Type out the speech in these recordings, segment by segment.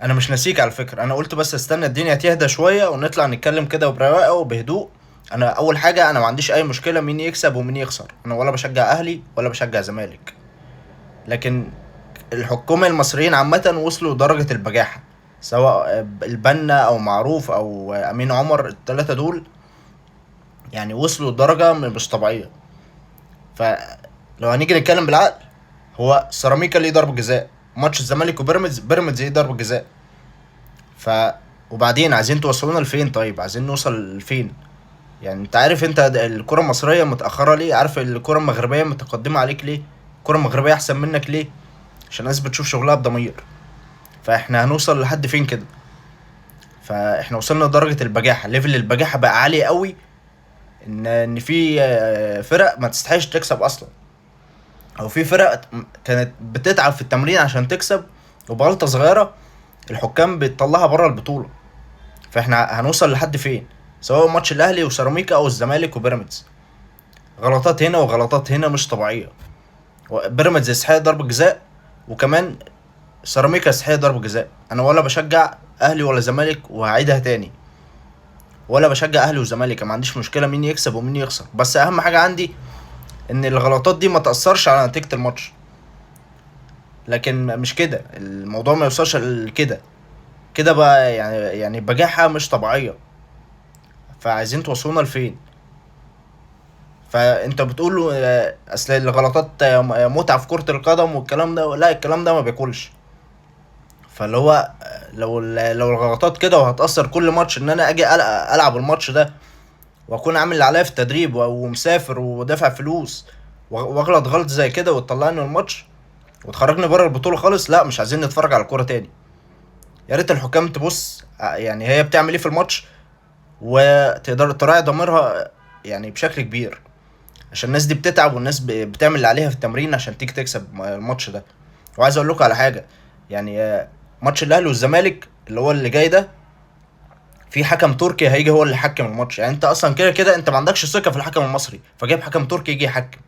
انا مش ناسيك على فكره، انا قلت بس استنى الدنيا تهدى شويه ونطلع نتكلم كده برواقه وبهدوء. انا اول حاجه، انا ما عنديش اي مشكله مين يكسب ومين يخسر، انا ولا بشجع اهلي ولا بشجع زمالك. لكن الحكام المصريين عامه وصلوا درجه البجاحه، سواء البنا او معروف او امين عمر، الثلاثه دول يعني وصلوا لدرجه مش طبيعيه. فلو هنيجي نتكلم بالعقل، هو سيراميكا ليه ضربه جزاء، ماتش الزمالك وبيراميدز، بيراميدز ليه ضربه جزاء. ف وبعدين عايزين توصلونا لفين؟ طيب عايزين نوصل لفين؟ يعني انت عارف انت الكرة المصرية متأخرة ليه؟ عارف الكرة المغربية متقدمة عليك ليه؟ الكرة المغربية احسن منك ليه؟ عشان الناس بتشوف شغلها بضمير. فاحنا هنوصل لحد فين كده؟ فاحنا وصلنا لدرجة البجاحة، ليفل البجاحة بقى عالي قوي، ان في فرق ما تستحقش تكسب اصلا، او في فرق كانت بتتعب في التمرين عشان تكسب، وبغلطة صغيرة الحكام بتطلعها بره البطولة. فاحنا هنوصل لحد فين؟ سواء ماتش الاهلي وسيراميكا او الزمالك وبيراميدز، غلطات هنا وغلطات هنا مش طبيعيه. بيراميدز يستحق ضربه جزاء، وكمان سيراميكا يستحق ضربه جزاء. انا ولا بشجع اهلي ولا زمالك، وهعيدها تاني، ولا بشجع اهلي وزمالك، أنا ما عنديش مشكله مين يكسب ومين يخسر، بس اهم حاجه عندي ان الغلطات دي ما تاثرش على نتيجه الماتش. لكن مش كده الموضوع، ما يوصلش لكده. كده بقى يعني بجاحه مش طبيعيه. فعايزين توصلونا لفين؟ فانت بتقول له اصل الغلطات متعه في كره القدم والكلام ده، لا الكلام ده ما بياكلش. فاللي هو لو الغلطات كده وهتاثر كل ماتش، ان انا اجي العب الماتش ده واكون عامل اللي عليا في التدريب ومسافر ودافع فلوس، واغلط غلط زي كده وتطلعني من الماتش وتخرجني بره البطوله خالص، لا مش عايزين نتفرج على الكوره تاني. يا ريت الحكام تبص يعني هي بتعمل ايه في الماتش، وتقدر تراعي ضميرها يعني بشكل كبير، عشان الناس دي بتتعب، والناس بتعمل اللي عليها في التمرين عشان تيجي تكسب الماتش ده. وعايز اقول لكم على حاجه، يعني ماتش الاهلي والزمالك اللي هو اللي جاي ده، في حكم تركي هيجي هو اللي يحكم الماتش. يعني انت اصلا كده كده انت ما عندكش ثقه في الحكم المصري، فجايب حكم تركي يجي يحكم.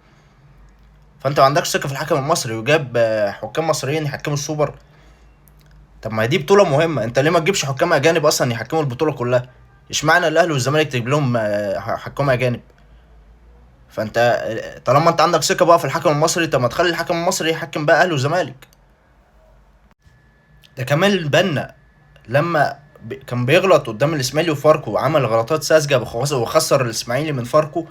فانت ما عندكش ثقه في الحكم المصري وجاب حكام مصريين يحكموا السوبر. طب ما هي دي بطوله مهمه، انت ليه ما تجيبش حكام اجانب اصلا يحكموا البطوله كلها؟ اشمعنى الاهلي والزمالك تجيب لهم حكام اجانب؟ فانت طالما انت عندك ثقه بقى في الحكم المصري، طب ما تخلي الحكم المصري يحكم بقى اهلي وزمالك. ده كمان البنا لما كان بيغلط قدام الاسماعيلي وفاركو وعمل غلطات ساذجه وخسر الاسماعيلي من فاركو،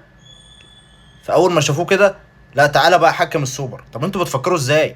فاول ما شافوه كده، لا تعالى بقى حكم السوبر. طب انتوا بتفكروا ازاي؟